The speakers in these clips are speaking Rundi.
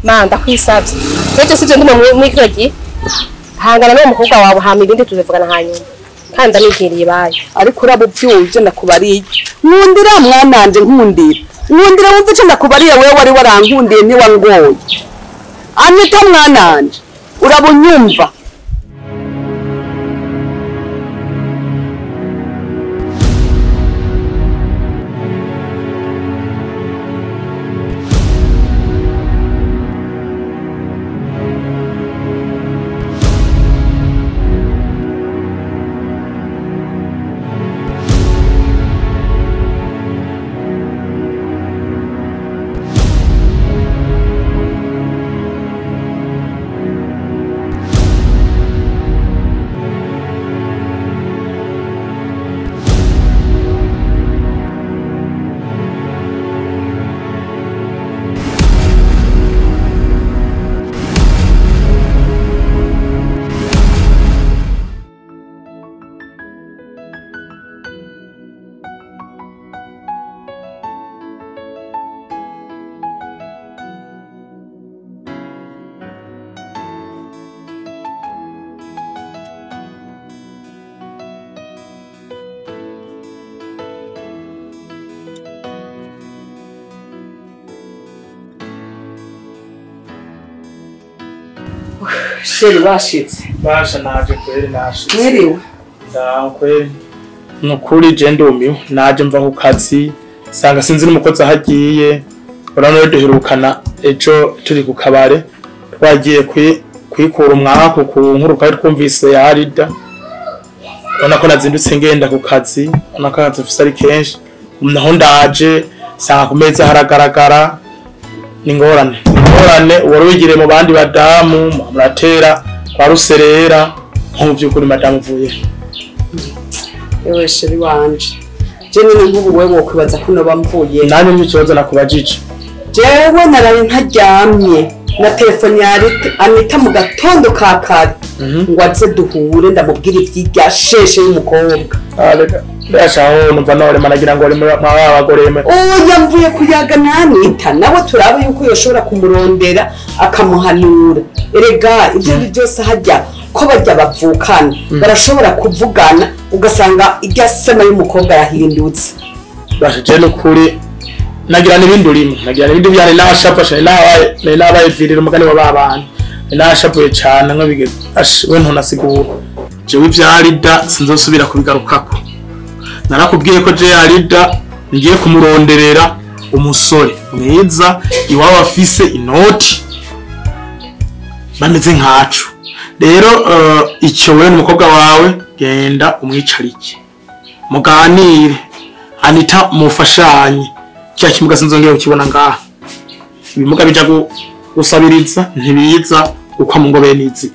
manda kwisavye cyo sivyo ndimo mwikiragi hangana no mukobwa wawe hama ibindi tuzevugana hanyuma kandi ndamigiriye baye ariko urabo byuje ndakubariye nkundira mwananje nkundira wumva cyo ndakubariye wewe wari warankundiye ni wangoye anita mwananje urabunyumva Sheri bashitse basha naje kweri nashitse mwiriwe kweri nukuri je ndumiwe naje mva ku kazi sanga sinzi n'umukozi ahagiye urano duherukana ejo turi ku kabare twagiye kwikura umwaka ku nkuru kandi twumvise ya Alida urana ko nazindutse ngenda ku kazi urana ko akazi ari kenshi naho ndaje sanga ku meza haragaragara ningorane wari wigire mu bandi badamu muratera kwa ruserera nko byukuri madamu vuye ewe sheri wanje je nyine nk'ubu wewe wokwibaza kuno bamvuye nani n'ikibazo nakubajije jewe naraye ntaryamye na telefone ya Anita mu gatondo ka kare ngo aze duhure ndamubwira ivy'irya sheshe y'umukobwa Ndashaho numva nore managira ngo ari mu abagore me oya mvuye kuyaga na Anita nawe turabe yuko yoshobora kumurondera akamuhanura erega ibyo byose hajya ko bajya bavukana barashobora kuvugana ugasanga irya sema y'umukobwa yahindutse basha je no kuri nagira n'ibindi urimo nagira n'ibindi byane n'abashapasha n'abaye virira umugani wa babana n'ashapuye cyane nk'abigeze we ntonasigura je w'ivya Alida sinzosubira kubigarukako narakubwiye ko je Alida ngiye kumuronderera umusore mwiza iwawe afise inoti bameze nkacu rero icyo wewe n'umukobwa wawe genda umwicarike muganire Anita mufashanye cya kimuga sinzongera ukibona ngaha ibimuga bija gusabiriza ntibiza uko mu ngobe nizi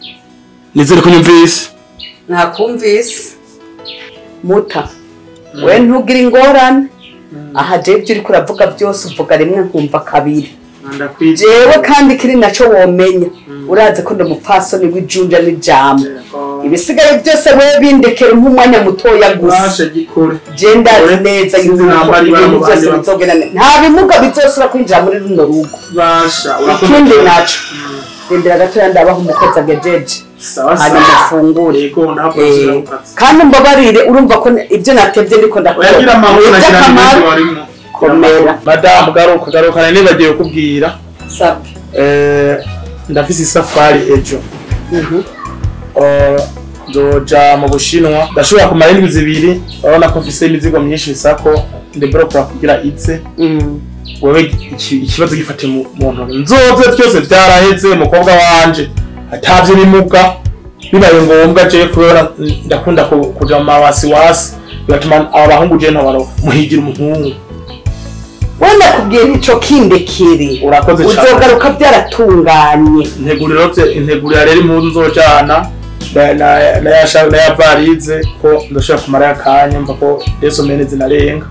nizere ko nyumvise nakumvise muta we ntugira ingorane aha je byo uri kuravuga byose uvuga rimwe nkumva kabiri jewe kandi kiri naco womenya uraze ko ndumupfasoni w'ijunja n'ijambo ibisigaye byose wewe bindekera nk'umwanya mutoya gusa je ndazi neza yuko byose bizogena nta bimuga bizosura kwinjira muri runo rugo basha ikindi naco gendera gatoya ndabaho umukozi agejeje hanyuma afungure kandi mbabarire urumva ko ibyo natevye ndiko ndakora yagira amahoro nagira warimo komera madame garuka nibagiye kubwira sabe ndafise safari ejo ndoja mu Bushinwa ndashobora kumara indwi zibiri urabona ko mfise imizigo myinshi bisako ndebero kwa kugira itse wewe ikibazo gifate mu ntoki nzoze byose byaraheze umukobwa wanje atavye bimuga bibaye ngombwa je kubera ndakunda kuja mu mawasiwasi bigatuma abahungu je ntabaro muhigira umuhungu wenda kubwiye ico kindekere urakoze cyane uzogaruka byaratunganye integurira rero impundu nzojana na yavarize ko ndashaka kumara yakanya mva ko yeso mene zinarenga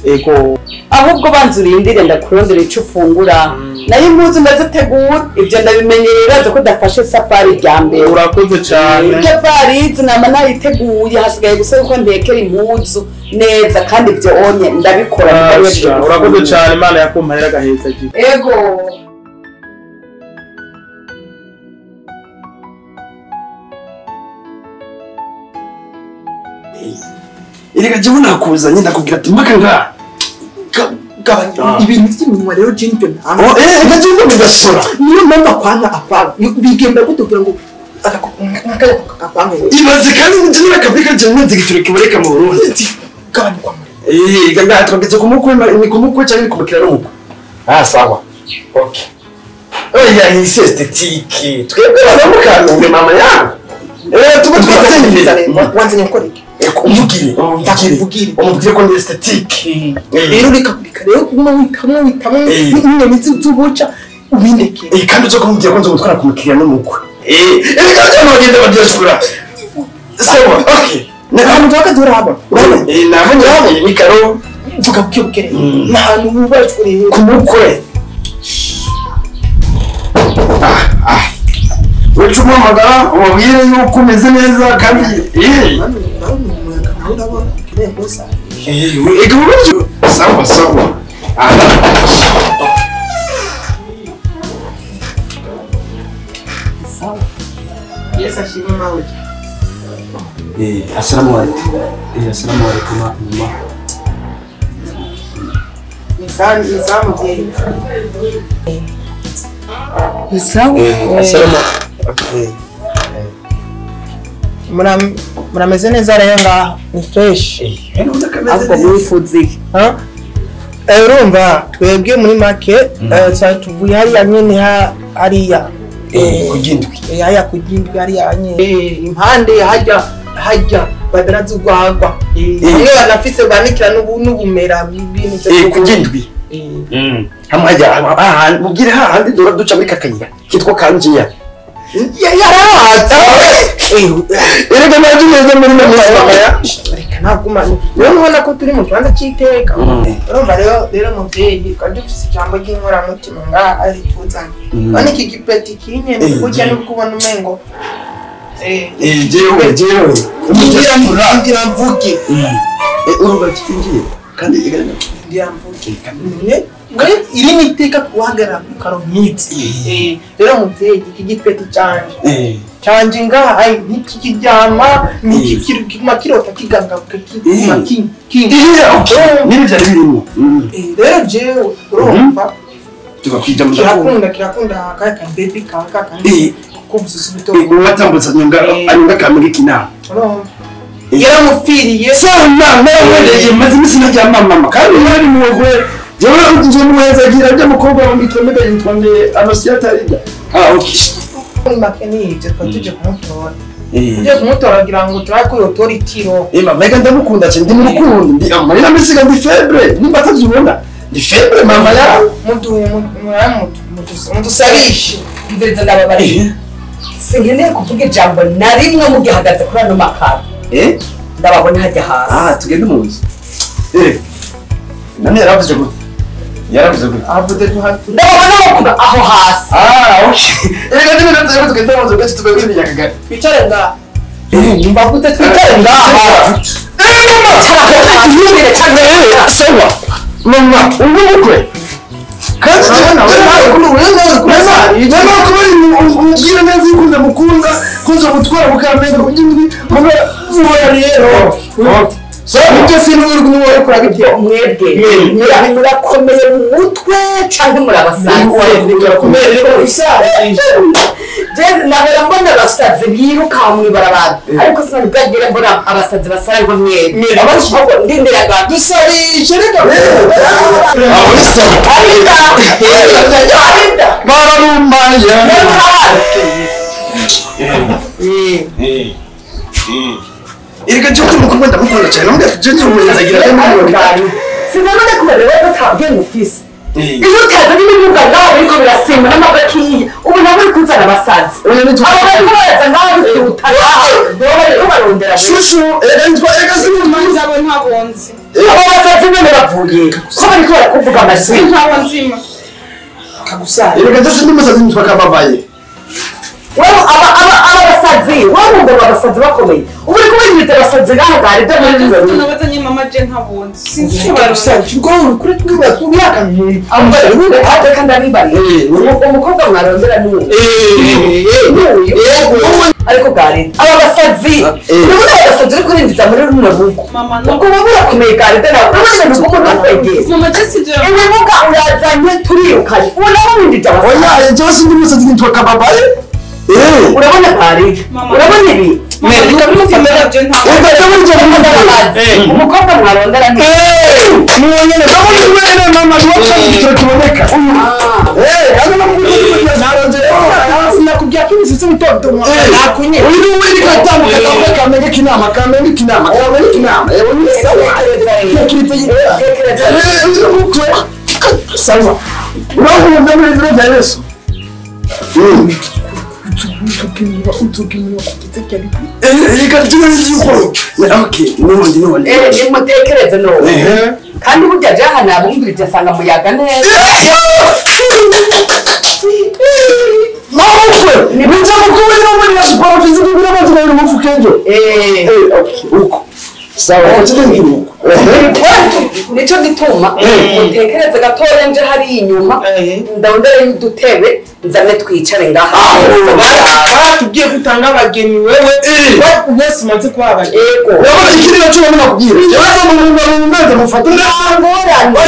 ego ahubwo banzurindire ndakurondera ico ufungura nayo impuzu ndazitegura ivyo ndabimenyerera ko dafashe safari rya mbere urakoze cyane ibyo varize nama nayiteguye hasigaye gusa yuko ntekera impuzu neza kandi ivyo onye ndabikora urakoze cyane Imana yakumpahera gaheza ego Erega je nakuzanye ndakubwira ati mpaka nga gabanya ibintu by'iminwa rero jinjo nta ega je ngo bidasora niyo mama kwana apa bigenda gutugira ngo akakapanga ibaze kandi njye nakabika je nzi gitureke bureka mu Burundi gabanya kwa ganga twageze kumukwe ni kumukwe cyangwa kumukira no mukwe sawa okay oya ni esthétique twebwe baramukanumbe mama yangu tuba twatanye wanze nyokoreke umvugire umubwire ko ni esthétique rero reka rero kumwitamo n'inyoni z'ubuca ubindeke kandi uzo kumubwira ko nzo gutwara kumukira no mukwe reka cyo nogenda badyosura sawa okay nahantu twakadura haba nabonye habo mikaro vuga bukebukere nahantu bubashwe kumukwe Ucuma magara umubwire yuko umeze neza kandi sawa sawa Yes, ashimwe mawe. Assalamu alaikum. Assalamu alaikum mama. Nisamu je. Nisamu. Assalamu. Murameze neza rero ngaho ni fresh. ahubwo mwifuze urumva twebwe muri make tuvuye hariya nyene hariya kugindwi hariya kugindwi hariya nyene impande hajya badaraza urwagwa niyo banafise banikira n'ubumera bw'ibintu byo kugindwi hamwe mubwire hahandi dora duca muri kakayira kitwa kanjiya yarahatse erega naje neza muri mama ya reka nagumane rero ubona ko turi mu kibanza cy'iteka urumva rero muvyeyi kandi ufise ijambo ry'inkoramutima ngaha ari tuzanye bane iki gipeti kinyene kujya no kubona umengo jewe ngira mvuge urumva kitingiye kandi igana ngira mvuge ne iri niteka kuhagarara ku karonkitsi rero muvyeyi iki gipeti canje ngaha ai nikikijama nikikiruma kirota kigangabuka kikuma nini byari birimo rero jewe urumva tugakwija mu kirakunda kaka baby kaka kumsusu bito watambutsa nyunga kamwe kinama yaramufiriye sana nawe maze misina rya mama kandi yari muwe jewe unje muweza gira bya mukobwa wa mitwe mbe yitwande Anosiata Alida ni makeni tuje kumutora tuje kumutora gira ngo turako yotoritiro mama ega ndamukunda cyane ndi mu rukundo ndi amarira misiga ndi febre nimba tazibona ndi febre mama ya mutu sabishi ndetse ndababari singeneye kuvuga ijambo na rimwe mu gihagaze kuri ano makara ndababona hajya hasi tugende mu nzu nani yaravuze gute avuze tuhatu ndababona aho hasi okay reka ndimo nataka tugende mu nzu gato tugende yakagara twicare nga mbavuze twicare ngaha sawa mama umukwe kandi ubwira neza ikunda mukunda kuza gutwara bukamenya kugindwi mama vuba rero so ibyo sinuri kumwe kuraga ibyo mwebwe murakomeye mu mutwe cyangwa murabasanze murakomeye rero isaha je nabera mbona abasazi biruka mu ibarabara ariko sinari bwagire mbona abasazi basarangwa mwebwe abashaka ndindiraga dusarishe reka Alida bararumaya ireka cyo kumukunda ndamukunda cyane nubwo tujye umuyenza gira n'umuriro sinabona kubareba ko tabye mufise iyo utaza n'ibibuga nawe ariko birasimba n'amagakiye ubu nabo uri kuzana abasazi abo bari kubaza nawe utara bari kubarondera shushu ega sinumva zabo ntabonzi abo basazi nyine bavuye ko bari ko barakuvuga amazina ntabonzima kagusara ireka cyo sinumva sazi nitwa kababaye wewe aba abasazi wamugwa abasazi bakomeye ubu uri kubinjira abasazi gahagari byo muri rino nabazanye mama je ntabonze sinzi barusanze ubwo kuri twiba twiyakanye ambaye ubundi kandi kandi abibari umukobwa mwarondera n'uwo ariko gari aba basazi n'ubu abasazi uri kurinjiza muri rino rugo mama ubwo babura kumeye gari dena urabona rugo n'akwegeye mama je sije ibibuga urazanye turiyukanye ubona winjije abasazi oya je sindi musazi nitwa kababaye urabona gari urabona ibi kamufamira je ntabonze umukobwa mwarondera ni muonyene kama ni wewe mama tuwacha kiboneka hano namukuja naronje sinakubwira ko ibisitse mtoto nakunye uyu wewe katamu kamenge kinama sawa urabona ndamwe bya Yesu nimutekereze none kandi burya jaha nabumvirije asanga muyaga neza nibiza mukuru n'umuri ya sport physique bira bazira mu mufukenjo uko sawa nico gituma mutekereze gatoya nje hari inyuma ndabondera y'udutebe nzane twicare ngaha tugiye gutanga abageni wewe bose maze kwaba yego urabona ikiri cyo muna kubwira yaza mu ngombe mufata ngorane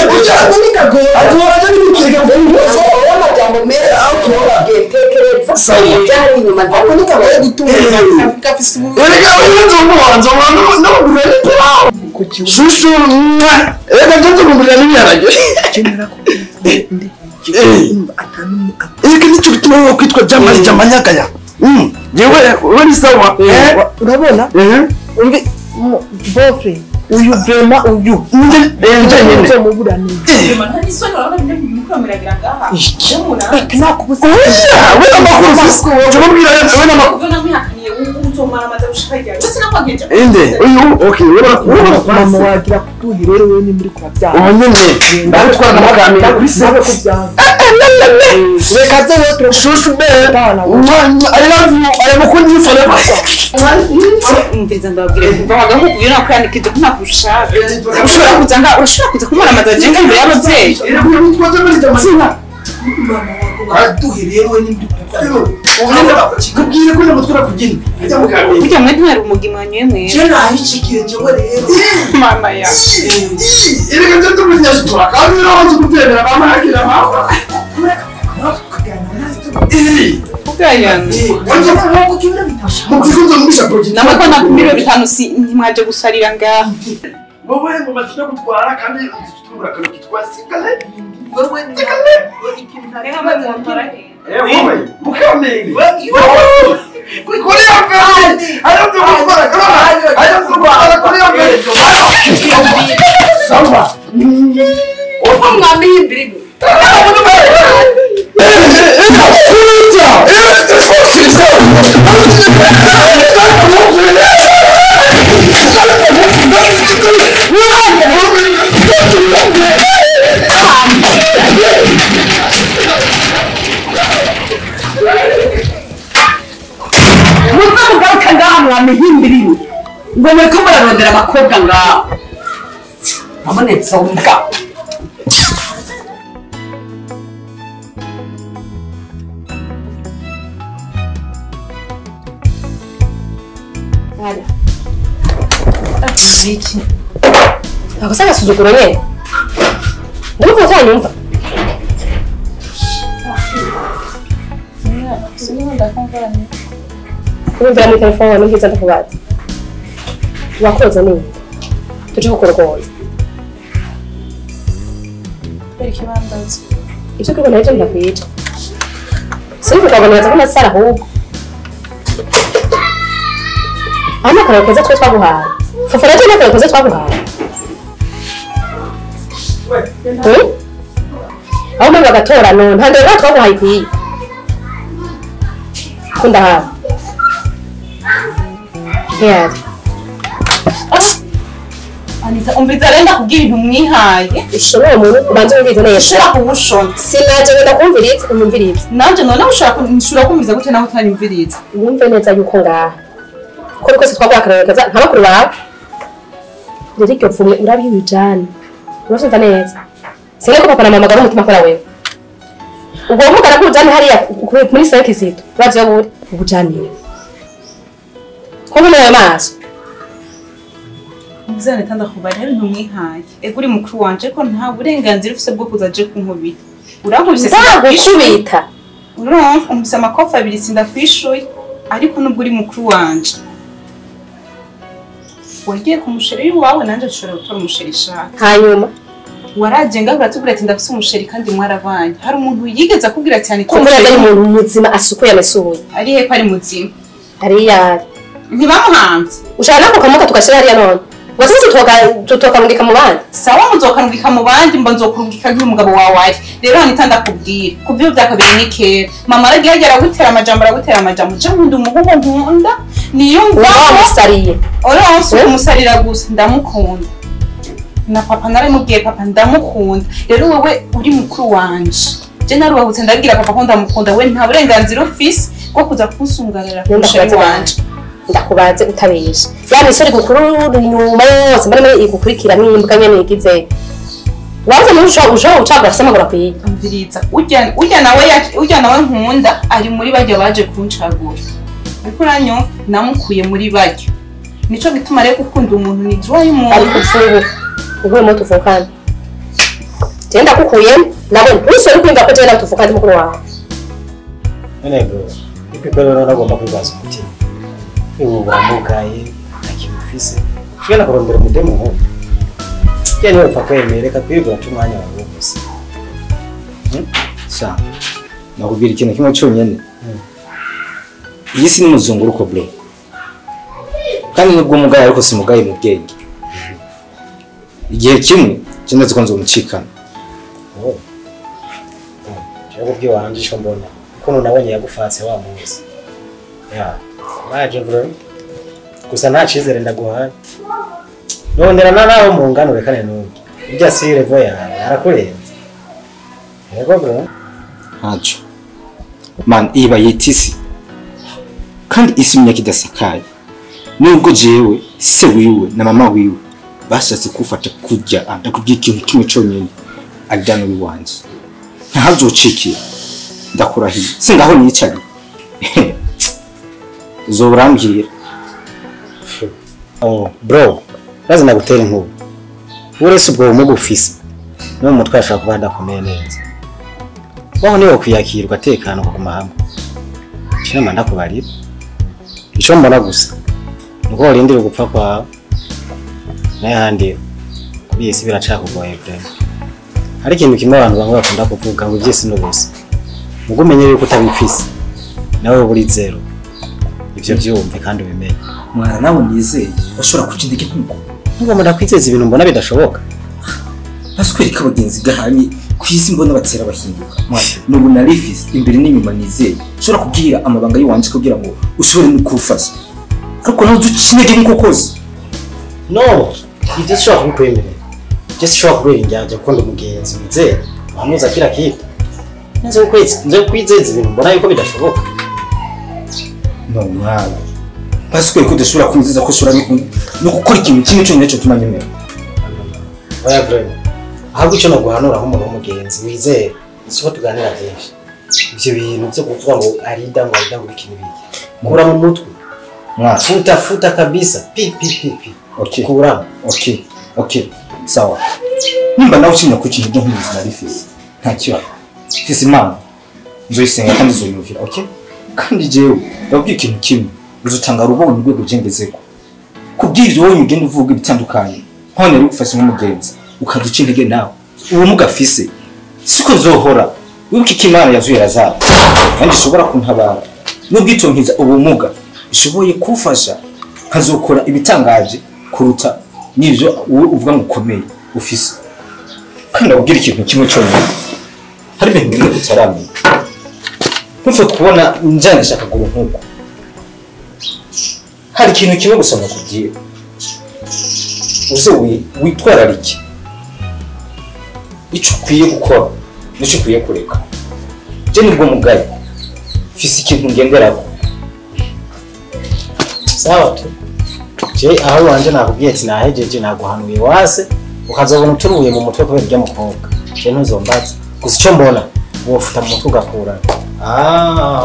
agora n'ibikega amajambo meza tekereza hari inyuma kunika baye gutumira afise erega uyenze umuhanzo abantu n'abugurere shushu erega nje kumurira n'ibiharage iki nicyo gituma wowe kwitwa jamali jamanyagaya jewe uri sawa urabona umve bofre uyu vrema uyu nje nyine muburani mama nisoni urabona binde mukamiragira ngaha nakubuza we amakuru ufise je mubwira we n'amakuru ubona mwihakaniye uzomara amaze gushikajya ndetse nakwageje inde uyu okay we mama wagira kuduhi rero we ni muri kwa byaha nyine ndabitwara n'amakamera bisabe ko byaha reka ze shushu be I love you I am kundi forever umviriza ndababwire mvaga nko kubira kwandikije ko ntakushaka urashobora kuza kumara amaze ngenga imbere y'abavyeyi kaduhi rero we ni muri kubwire ko namutwara kugina ajya mukamera burya mwe ntwari umugi mwanywe mwe je nahishikiye jewe rero mama ya irega nje tumunyashura kandi nabanze gutembera mama yakira mama ugayana mukikunze mumisha project namako na 500 si ntimwaje gusarira ngaha wowe ngo bakina gutwara kandi tutubura kano kitwasikale wewe reka bamuntara wowe mukamere kuri yambere ayo gutwara kuri yambere sawa uko mwamihimbiri muzamugaruka ngaha mwamihimbiriwe ngo muriko murarondera abakobwa ngaha abonetse umbwa iki ntabwo se agasuzuguro nyine ndabona ko wanyumva kubimvira muri telefone wawe n'ubwiza ndakubaza wakoze nini tuje kukurwanya ibyo kwibona ibyo ndakwica sinzi ukaboneza ko nasara ahubwo aho n'akararo keza twe twaguhaye fufu rero n'akararo keza twaguhaye aho muri bagatora none nta ndero twaguhaye ikwiye ko ndahawe ntiyari Anita umviza renda kugira ibintu mwihaye ushobora umuntu ubanze ubwize neza ushobora kubushona sinaje wenda kumviriza kumviriza nanje none ushobora kumviriza gute naho utanimviriza wumve neza yuko ngaha ko rwose twabwakaragaza nka bakuru bawe rero iryo pfumwe urabyibijana urumva neza sine ko papa na mama garo umutima kora wewe ubwo mugara ko ujane hariya muri sare kizito bavyo buri ubujani ko none maso Muzane tanda kubari ibintu mwihaye ego uri mukuru wanje ko nta burenganzira ufise bwo kuzaje kunkubita urankubise kubita uronka umpise amakofa abiri sinda kwishuye ariko nubwo uri mukuru wanje wagiye ku musheri wawe nanje nshobora gutora umusheri shaka hanyuma waraje ngabura tubwira ati ndafise umusheri kandi mwarabanye hari umuntu yigeze akubwira cyane ko muri ari umuntu muzima asukuye amesuye ari he ko ari muzima ari ya ntibamuhanze ushaka ko kamuka tukashira hariya none wasi tutokarungika mu bandi sawa muzokarungika mu bandi mba nzokurungika nk'umugabo wawe ari rero Anita ndakubwira kubyo byakabiri ni kera mama aragiye aragutera amajambo je nkunda umuhungu nkunda niyumva musariye oronse umusarira gusa ndamukunda na papa naramubwiye papa ndamukunda rero wewe uri mukuru wanje je naruhutse ndabwira papa ko ndamukunda we nta burenganzira ufise bwo kuza kunsungarira kumusheri wanje ndakubaze utabesha yani isori gukuru nyuma yose mbere igukurikira n'imbwa nyene igize waza n'usho ucagura samagura kwiga umviriza ujya nawe nkunda ari muri bajya baje kuncagura ariko ranyo namukuye muri bajya nico gituma rero gukunda umuntu ni droit y'umuntu ari kupfubu uvuye mu tufukana genda kukuye nabo usori kwinga ko genda tufukana mukuru wawe nego ipikoro nagomba kwibaza umutima ubu buramugaye akimufise shwena kurondera mudemo ho cyane wapfa kwemereka kwirwa cy'umwanya wawe gusa sa nakubwira ikintu kimwe cyonyene iyi si n'umuzunguruko bre kandi nubwo umugaye ariko simugaye mu bwenge igihe kimwe cyenda zikonzo umucikana cyangwa bwiwanje cyo mbona kuno nabonye yagufatse wa muzi ya maje bro gusa nta cizere ndaguhaye nondera naho mu ngano rekane n'undi ibya si revo yawe arakurenze yego bro hacho man iba yitisi kandi isumye kidasakaye nubwo jewe se wiwe na mama wiwe bashatse kufata kujya ndakubwiye ikintu kimwe cyonyine Alida wiwanje ntazocikira ndakurahiye singaho nicari zoburambira bro lazima gutera inkuru urese ubwo umugufise no mutwe ashaka kuba ndakomeye neza baho niyo kwiyakirwa tekano ku mahama cyama ndakubarira ico mbona gusa nuko urindire gupfa kwa n'ahandi kuri isi biracakugoye bro hari ikintu kimwe abantu bamwe bakunda kuvuga ngo byese no bose mugumenye yuko utabifise nawe buri zero ivyo byumve kandi ubimenye mwana nawe nizeye bashobora kucindike nkuko nubwo ndakwizeza ibintu mbona bidashoboka baswereka abagenzi gahanye kwisi mbona batera bahinduka mwana nubu narifise imbere n'inyuma nizeye ushobora kubwira amabanga yiwanje kugira ngo ushobore no kufasha ariko nawe ucinege nkuko koze no ivyo shaka kukwemera just shaka kubera injyaje kuko ndumugenzi wizeye wamuza kira kitu nze kwizeza ibintu mbona yuko bidashoboka no mwana baswereka ko udashobora kunziza ko ushobora no gukora ikintu kimwe cyonyine cyo tumanyemera oya bro ahubwo icyo no guhanura aho umuntu w'umugenzi wizeye siko tuganira byinshi ivyo bintu byo kuvuga ngo Alida ngo ikintu biki kura mu mutwe mwana futa kabisa pi okay kura okay sawa nimba nawe ukinya ku kintu nk'umuzi narifise nta kibazo fise impamvu nzoyisenga kandi zoyumvira okay kandi jewe ndabwiye ikintu kimwe uzutanga rubonye urwego ugengezeko kubw'ivyo wowe ugenda uvuga ibitandukanye nkone rero ugufasha nk'umugenzi ukaduca intege nawe uwo mugafise siko zohora wibuke ikimana yazuye razaba kandi ishobora kuntabara n'ubwitonkiza ubumuga ishoboye kufasha nkazokora ibitangaje kuruta n'ivyo wowe uvuga ngo ukomeye ufise kandi ndabwira ikintu kimwe cyonyine hari ibintu bimwe utaramenya ntufe kubona njyanisha akaguru nk'uko hari ikintu kimwe gusa nakubwira uze witwararike icyo ukwiye gukora n'icyo ukwiye kureka je nibwo mugaye fisi ikintu ngenderaho sawa tu je aho wanje nakubwiye ati nahejeje naguhanuye wase ukazobona uturuye mu mutwe kubera irya mukobwa je ntuzombaza gusa icyo mbona wofuta mu mutwe ugakura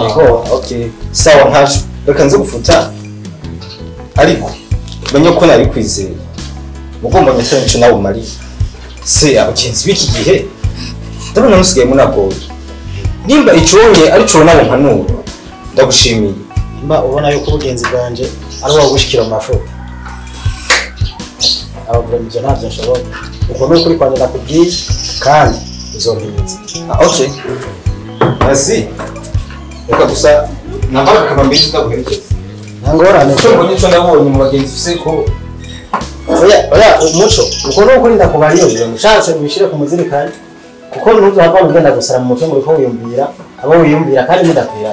yego okay sawa ntaje reka nze gufuta ariko menye ko nari kwizeye mugomba nyasha nico nawe mari se abagenzi biki gihe ndabona musigaye munagoye nimba iconye ari cyo nawe mpanura ndagushimiye mba ubona yuko ubugenzi bwanje ari wowe gushikira mu mafuta abavuga ntabyo nshobora uko no kuri kwandika kubwiye kandi uzobimenye okay merci reka gusa nabaka kama mbisi ndaguherekeza ngorane cyo mbonye cyo ndabonye mu bagenzi fise ko oya umuco uko no kuri ndakubariye mushatse bishire ku muzirikani kuko nuzo hava mugenda gusara mu mutwe muri ko wiyumvira abo wiyumvira kandi mudakwira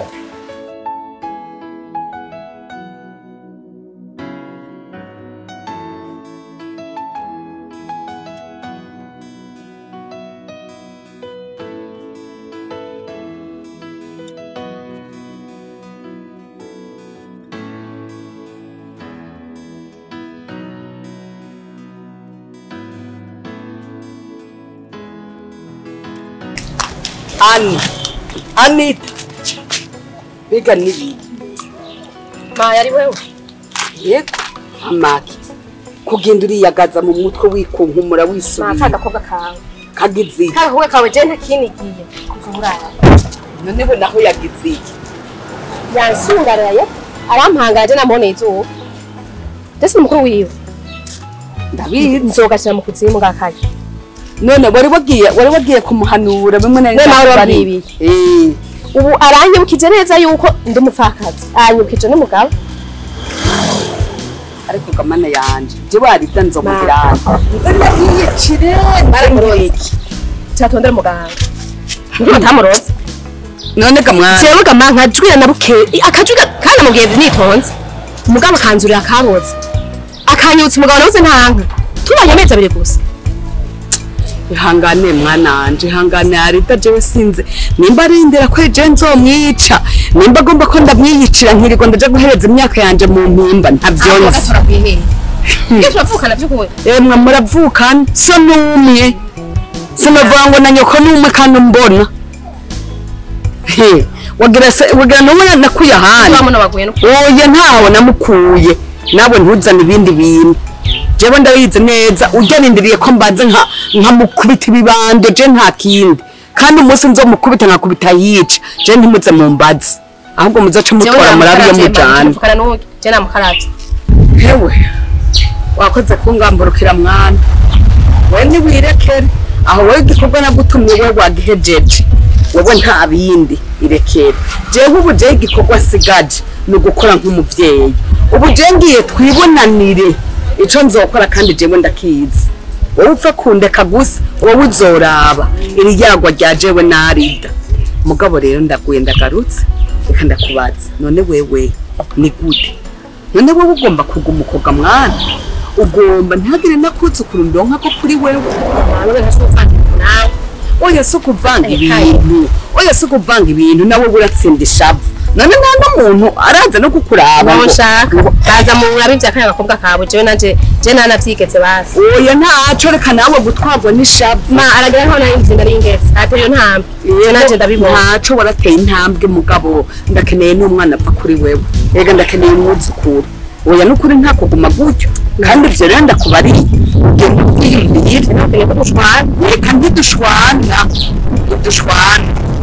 Anita biga nibi Maya ari wewe yego amaki kugenda uriyagaza mu mutwe wikunkumura wisubira nakagakobwa kawe kagize kagakobwa kawe je ntakinigiye kuvurara none bo naho yagize iki yansungaraye arampangaje namone izuba ndetse mukuru wiwe ndabizi nzogashira mu kuzimu ngakaje none wari wagiye kumuhanura bimwe na bimwe ubu aranyibukije neza yuko ndi umupfakazi anyibukije n'umugabo ariko gamana yanje je warita nzomugirana ndiyicire baramuroyiki cyatondera muganga ndi matamuroza none gamwana jewe gama nkajwira na buke akajwira kandi mugenzi nitonze umugabo kanzurira akaboza akanyutse umugabo nabuze ntanka tubanye amezi abiri gusa ihangane mwana anje ihangane arita jewe sinze nimba arindira ko je nzomwica nimba agomba ko ndamwiyicira nkirigo ndaje guhereza imyaka yanje mu mpimba ntavyonse turavukana by'ukuri emwe muravukana so numwe sinavuga ngo na nyoko numwe kandi mbona wagira numwe nakuye ahandi oya ntaho namukuye nabo ntuzana ibindi bintu jewe ndabizi neza ujyanindiriye ko mbanze nkamukubita ibibando je nta kindi kandi umunsi nzomukubita nkakubita yica je ntimuze mu mbazi ahubwo muzaca mutwara murabiye mujana je namukarabye hewe wakoze kungamburukira mwana we niwirekere aho wewe igikorwa nagutumye wewe wagihejeje wowe nta bindi irekere jewe ubu je igikorwa sigaje ni ugukora nk'umuvyeyi ubu je ngiye twibonanire ico nzokora kandi jewe ndakizi wowe upfa kundeka gusa wowe uzoraba iri yagwa rya jewe na Alida mugabo rero ndaguye ndagarutse reka ndakubaza none wewe ni gute none wowe ugomba kuguma ukoga mwana ugomba ntihagire nakuzukuru ndonka ko kuri wewe oya sukuvanga ibintu nawe uratsinda ishavu none nta n'umuntu araza no kukuraba nshaka kaza mu burabi bya kanya bakobwa kawe jewe nanje je nanavyigeze basi oya ntaco reka nawe gutwarwa n'ishavu ma aragira aho nayo nzinda ringetse ateye ntambwe iyo nanje ndabibona ntaco warateye intambwe mugabo ndakeneye n'umwana apfa kuri wewe ega ndakeneye umwuzukuru oya n'ukuri nta kuguma gutyo kandi ivyo rero ndakubariye reka ntidushwana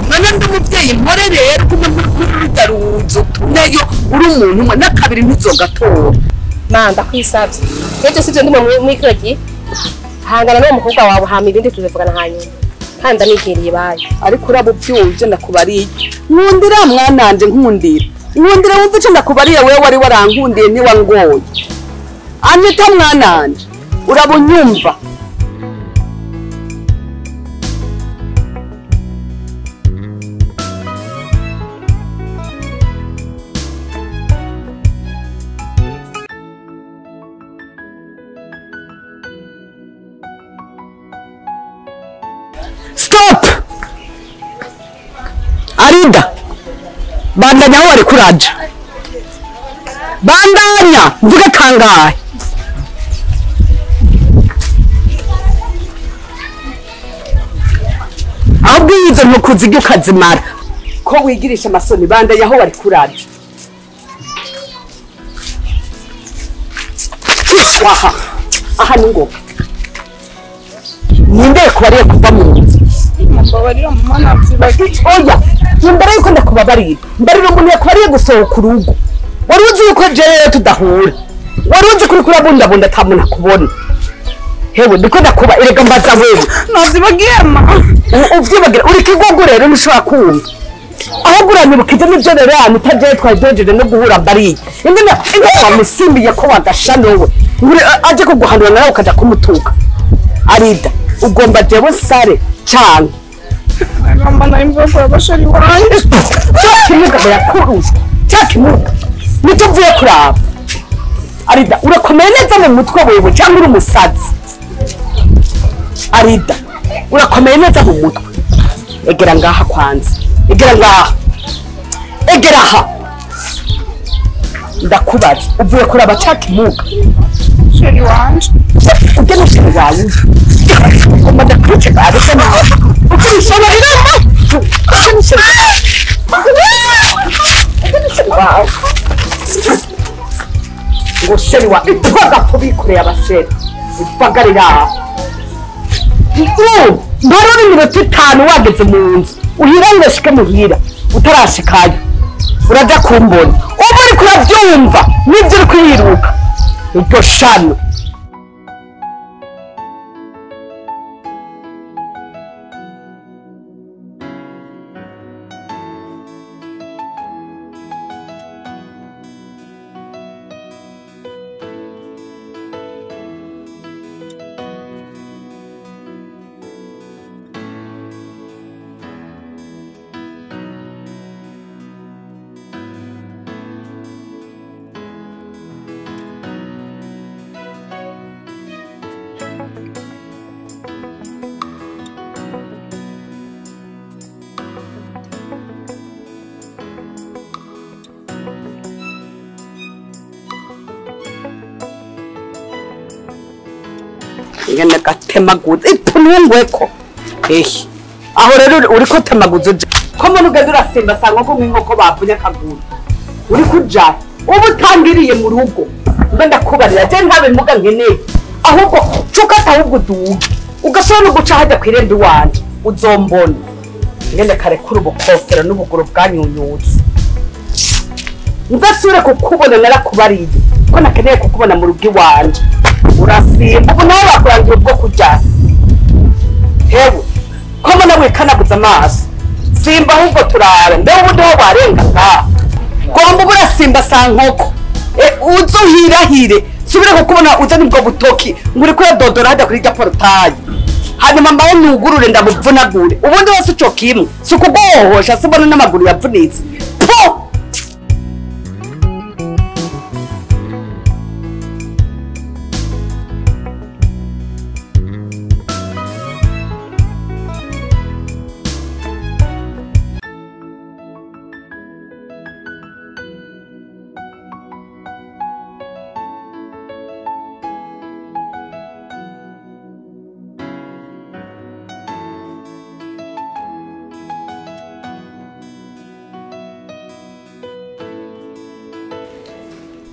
none ndi umuvyeyi mpore rero kuba muri rudaruzo tuneyo uri umuntu umwe n'akabiri ntizogatora ma ndakwisavye rero sivyo ndimo mwikiragi hangana n'uwo mukobwa wawe hama ibindi tuzivugana hanyuma kandi ndamigiriye bayo ariko uraba uvyumvye ndakubariye nkundira mwananje nkundira wumva ico ndakubariye wewe wari warankundiye ntiwangoye Anita mwananje urabunyumva bandanya aho wari kuraja bandanya mvuge kangahe aho bwize ntukuzi ibyo ukazimara ko wigirisha amasoni bandanya aho wari kuraja aha ni ngombwa ninde kubariye kuva mu nzu mbabarira mama navyibagiye oya imbere yuko ndakubabarira mbarira umuntu yakubariye gusohoka urugo wari uzi yuko jewe tudahura wari uzi kuri kurabundabunda ata muntu akubona hewe ndiko ndakuba erega mbaza wewe navyibagiye mama uvyibagira uri kigogo rero ntushobora kumva aho guranyibukije n'ivyo rero hano utajeje twadojeje no guhura mbariye ingene wamusimbiye ko wagasha wowe ngure aje kuguhanura nawe ukaja kumutuka Alida ugomba jewe sare cyane mama naimva bashari wanje kimuga yakuruzwa cyakimuga nicyo mvuye kuraba Alida urakomeye neza mu mutwe wewe cyangwa uri umusazi Alida urakomeye neza mu mutwe egera ngaha kwanza egera ngaha egera aha ndakubaza uvuye kuraba cyakimuga shari wanje ugena shari wawe ugomba ndakwice bari se nawe ukishobora irama ngo sheri wa ipfaga kubikoreye abasheri ipagarira ndarora iminota 5 wageze mu nzu uhira ngo shike muhira utarashikayo uraja kumbona ubu uri kurabyumva nibyo uri kwiruka iryo shano ngene gatemaguza ipunungweko aho rero uri ko temaguza uje ko mbona ugenda urasimba sanga ko nk'inkoko bavunye akaguru uri kuja ubu utangiriye mu rugo mbe ndakubarira je ntabe muga nkeneye ahubwo cukata ahubwo duge ugasubira no guca hajya kwirembe wanje uzombona ngende karekura ubukofera n'ubuguru bwanyunyutse nzasubire kukubona narakubariye ko nakeneye kukubona mu rugo iwanje urasimba ubu nawe bakurangira ubwo kujya hewe ko mbona wikanaguza amaso simba ahubwo turabe mbe ubundi ho warenga ngaha gomba urasimba sa nkoko uzuhirahire subire kukubona uza nibwo butoki nguri ko dodora hajya kuri portail hanyuma mbaye nugurure ndabuvunagure ubundi wose uco kimwe sukugohosha sibona n'amaguru yavunitse po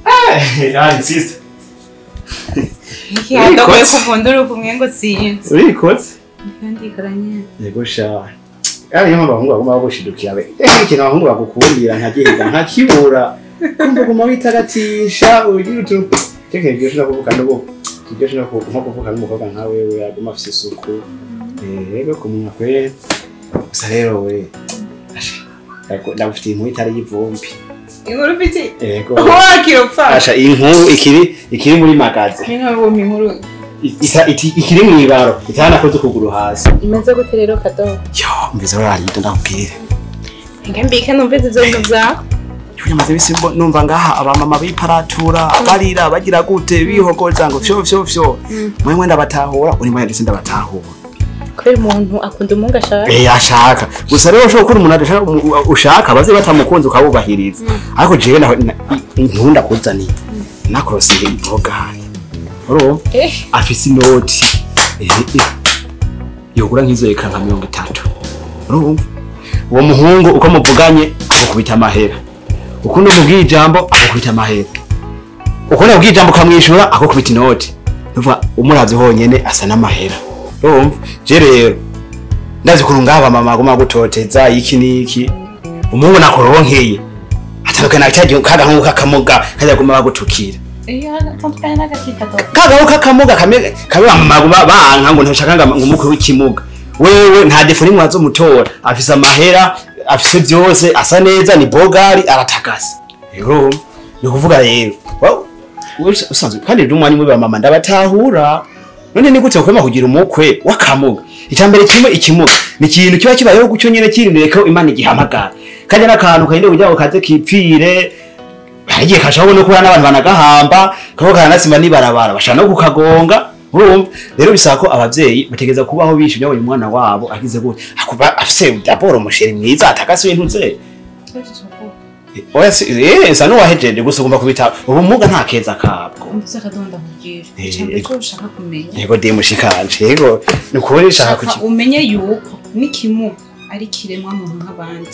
Ai, sister. iki hadagoye kuvundura kumwe ngo sinzi Urikotse? kandi karanye Yego sha. Ari yamba bahungu bagomba gushidukira be. Ikintu abahungu bagukundira nkagenda nkakibura. Kumva guma witagatisha ugira utu. Teke byo shaka kuvuga ndo ibyo shaka kuvuga n'umukobwa nka wewe aguma afise isuku. Yego kumunya kwe. Gusa rero we. Ndagufitiye inkuru itari y'ivumbi. inkuru biti Yego. wakiropfa Asha inkuru ikiri muri magaze. inkuru inkuru ikiri mwibaro itana ko tukuguru hasi. imeze gute rero kado Yo, mbiza Alida ndakubwira. ngembike numvise izo ngo za Yamaze bisi numva ngaha abamama biparatura barira bagira gute bihogoza ngo fyo. Mwe ndabatahura uri mwe ndetse ndabatahura. kweli umuntu akunda umungu ashaka ashaka gusa rero ushobora gukora umuntu ushaka baze batamukunze ukabubahiriza ariko jewe nkunda kuzaniye nakorose imboga oro afise inoti yogura nk'izo eka nka 30 urumva uwo muhungu uko muvuganye akukubita amahera ukundi mubwiye ijambo akukubita amahera ukundi mubwiye ijambo kamwishura akukubita inoti uva umuravye honyene asa n'amahera urumva je rero ndazi kurungaba mama goma gutoteza iki niki umuhungu nakoronkeye atabukana cyaje kaga kakamuga kaja guma bagutukira kaga kakamuga kame mama guma banka ngo ntashaka ngo umukwe w'ikimuga wewe nta defoni mwazo mutora afisa amahera afise byose asa neza ni bogari aratakasa rero ni kuvuga rero usanzwe kandi rumwanya muri mama ndabatahura none ni gute kwema kugira umukwe wakamuga itambere kimwe ikimuga ni ikintu kiba kibayeho gucyo nyene kirindire ko Imana igihamagara kandi nakantu kayinde kujya ukaze kipfire hagiye kashaho no kubana n'abantu banagahamba kako kanasima nibarabara bashana kukagonga urumva rero bisaba ko abavyeyi bategeza kubaho bishimye abonye umwana wabo agize gute akuba afise daboro umusheri mwiza atakase ibintu ze oya sanu wahejeje gusugumba kubita ubumuga nta keza kabwo umvise kadonda kugira cyane ko ushaka kumenya yego demushikanje yego nukoresha kuki umenye yuko nikimu ari kiremwa muntu nk'abandi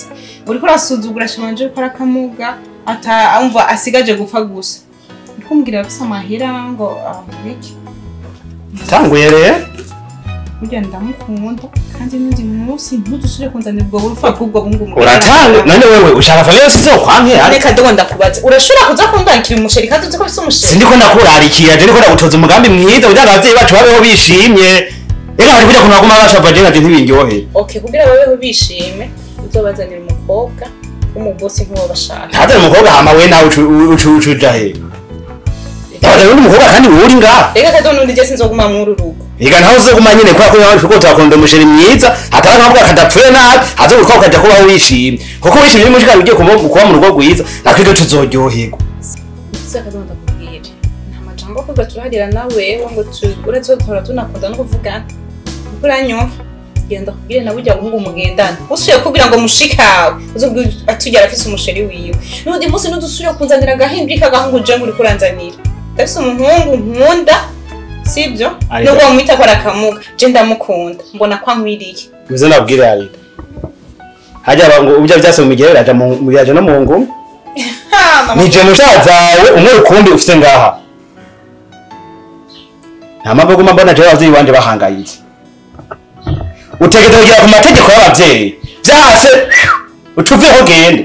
uriko rasuzugura shimanje ko arakamuga ata umva asigaje gupfa gusa kumbwira afise amahera ngo ahubiki tanguye rero burya ndamukunda kandi n'indi munsi ntudusubire kunzanira ubwo burufa bw'ubwo bungu uratanga none wewe ushaka famille sizo kwanke areka ndonda kubaza urashobora kuza kundangikira umusheri kandi uzi ko bise umusheri sindiko ndakurarikira je ndiko ndagutoza umugambi mwiza kugira abavyeyi bacu babeho bishimye reka bari kujya kunaguma bashava je nati ntibindyohe okay kugira babeho bishime uzobazanira umukobwa w'umubosi nk'uwo bashaka ntaze umukobwa hama we nawe ucuja he Yaje undi mukobwa kandi uri ngaha reka kadonda ndi je sinzoguma mu rurugo Iga naho zo guma nyine kwa yawe uko utakonda umusheri mwiza atara nkavuga kadapfuye nabi azo uko ukajya kuba wishimye kuko wishimye mushika ugiye kuba mu rugo rwiza nakwido tuzoryoherwa saka donda kubwira nta majambo ko gaturarira nawe ngo urazo tora tunakunda no kuvugana kuranyo genda kubwire nawe ujya guhunga umugendana usuye kubwira ngo mushikawe uzubwira atugera afise umusheri wiwe nundi munsi nudusuye kunzanira gahimbika gahungu je nguri kuranzanira ndafise umuhungu nkunda sibyo nuko mwita ko arakamuga je ndamukunda mbona kwa nkwiriye bize nabwire Alida hajya ngo ubya byase mu migere raja mu yaje no mu ngum nije mushazawe umwe rukundi ufite ngaha nta mavugo mbona je abavyeyi banje bahangayitse utegetse kugira ku mategeko y'abavyeyi byase utuve ho gende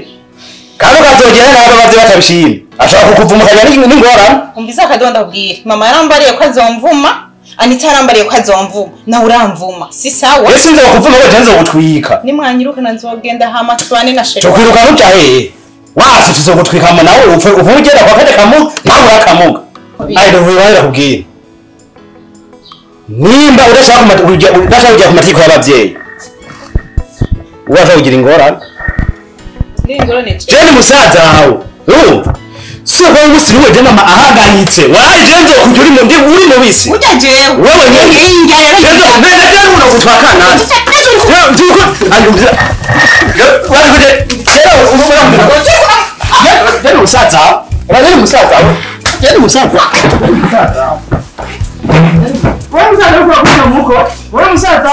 kandi ukazogera nabo abavyeyi batabishimye ashaka kukuvumukanya n'ingorane umbiza kadonda kubwira mama yarambariye ko azomvuma anita yarambariye ko azomvuma na uramvuma si sawa ese nzo kuvuma ko tenzo gutwika nimwanyiruka nanzogenda hama tubane na sheri cokwiruka ruja he wasi tuzogutwika mo nawe uvugera kwa kade kamu nawe urakamuga ayi ndovuyira kubwira nimba udashaka kujya ku mategeko y'abavyeyi uwaje kugira ingorane je ni musaza wawe urumva sio kwa ubusi niwe je mama ahangayitse waje kujuri mu ndi uri mu bisi ujya jewe wewe nyingi nende una kutwakana nduko anduza wari kuje rero umubona je musaza je musaza je musaza wewe musaza kwa muko wewe musaza